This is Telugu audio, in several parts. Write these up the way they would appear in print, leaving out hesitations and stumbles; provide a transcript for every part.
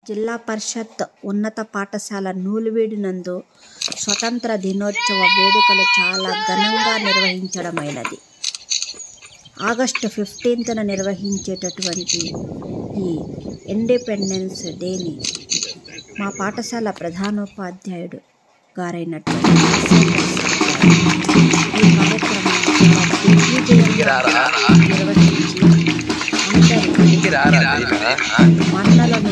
జిల్లా పరిషత్ ఉన్నత పాఠశాల నూలువీడు నందు స్వతంత్ర దినోత్సవ వేడుకలు చాలా ఘనంగా నిర్వహించడమైనది. ఆగస్టు 15న నిర్వహించేటటువంటి ఈ ఇండిపెండెన్స్ డేని మా పాఠశాల ప్రధానోపాధ్యాయుడు గారైనటువంటి ఈ కార్యక్రమాన్ని నిర్వహించి మన్నలను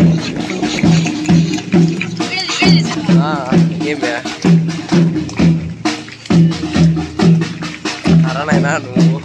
నువ్వు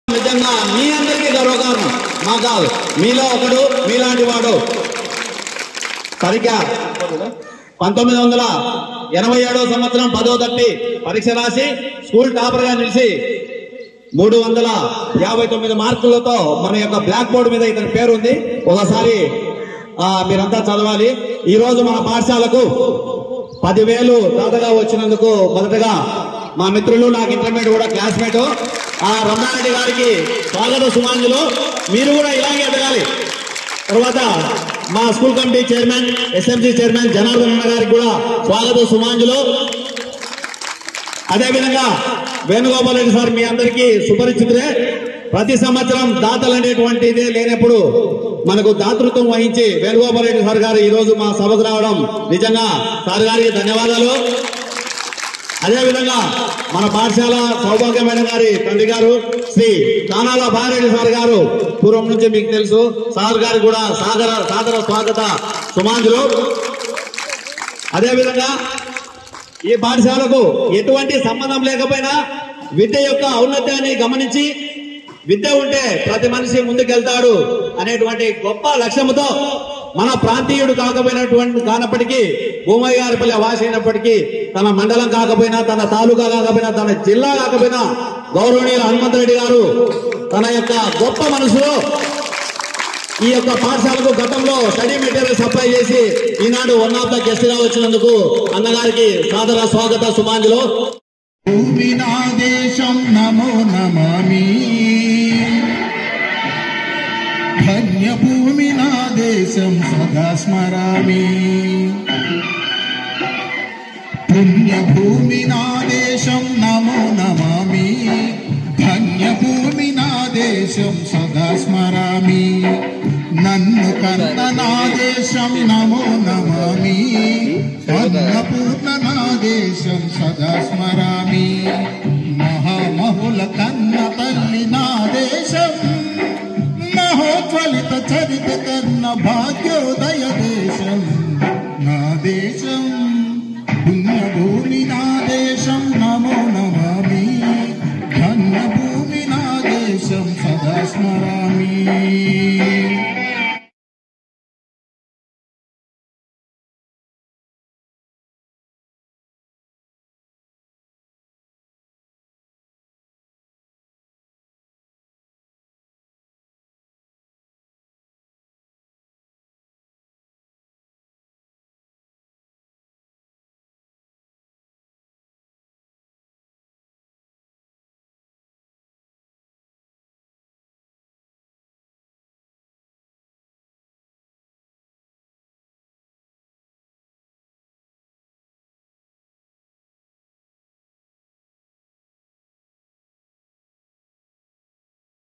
నిజంగా మీ అందరికీ గర్వకారణం. మా కాదు, మీలో ఒకడు, మీలాంటి వాడు సరిగ్గా 1987వ సంవత్సరం 10వ తరగతి పరీక్ష రాసి స్కూల్ టాపర్ గా నిలిచి 359 మార్కులతో మన యొక్క బ్లాక్ బోర్డు మీద ఇతని పేరు ఉంది. ఒకసారి మీరంతా చదవాలి. ఈ రోజు మన పాఠశాలకు 10,000 దాతగా వచ్చినందుకు మొదటగా మా మిత్రులు, నాకు ఇంటర్మీడియట్ కూడా క్లాస్మేట్ రమణారెడ్డి గారికి స్వాగత సుమాంజులు. మీరు కూడా ఇలాగే ఎదగాలి. తర్వాత మా school committee chairman, SMC chairman Janardhan అన్న గారికి కూడా స్వాగత సుమాంజులు. అదేవిధంగా వేణుగోపాల్ రెడ్డి సార్ మీ అందరికీ సుపరిచితులే. ప్రతి సంవత్సరం దాతలు అనేటువంటిదే లేనప్పుడు మనకు దాతృత్వం వహించి వేణుగోపాల్ రెడ్డి సార్ గారు ఈ రోజు మా సభకు రావడం నిజంగా సార్ గారికి ధన్యవాదాలు. అదేవిధంగా మన పాఠశాల సౌభాగ్యమైన గారి తండ్రి గారు శ్రీ కానాల బారెడ్డి సార్ గారు పూర్వం నుంచి మీకు తెలుసు. సార్ గారికి కూడా సాదర స్వాగత సుమాంజులు. అదేవిధంగా ఈ పాఠశాలకు ఎటువంటి సంబంధం లేకపోయినా విద్య యొక్క ఔన్నత్యాన్ని గమనించి విద్య ఉంటే ప్రతి మనిషి ముందుకెళ్తాడు అనేటువంటి గొప్ప లక్ష్యంతో మన ప్రాంతీయుడు కానప్పటికీ భూమయ్య గారిపల్లి వాసి అయినప్పటికీ తన మండలం కాకపోయినా, తన తాలూకా కాకపోయినా, తన జిల్లా కాకపోయినా గౌరవనీయులు హనుమంతరెడ్డి గారు తన యొక్క గొప్ప మనసులో ఈ యొక్క పాఠశాలకు గతంలో స్టడీ మెటీరియల్ సప్లై చేసి ఈనాడు వన్ ఆఫ్ ద గెస్ట్ గా వచ్చినందుకు అన్నగారికి సాదర స్వాగత సుమాంజులు. భూమి నా దేశం నమో నమామి, ధన్య భూమి నా దేశం సదా స్మరామి. పుణ్య భూమి నా దేశం నమో నమామి, ధన్య భూమి నా దేశం సదా స్మరామి. నన్ను కన్న నా దేశం నమో నమామి, అన్నపూర్ణ నా దేశం సదా స్మరామి. మహామహుల కన్న తల్లి నా దేశం, మహోజ్వలిత చరిత కన్న భాగ్యోదయ దేశం నా దేశం. పుణ్యభూమి నా దేశం నమో నమామి, ధన్య భూమి నా దేశం సదా స్మరామి.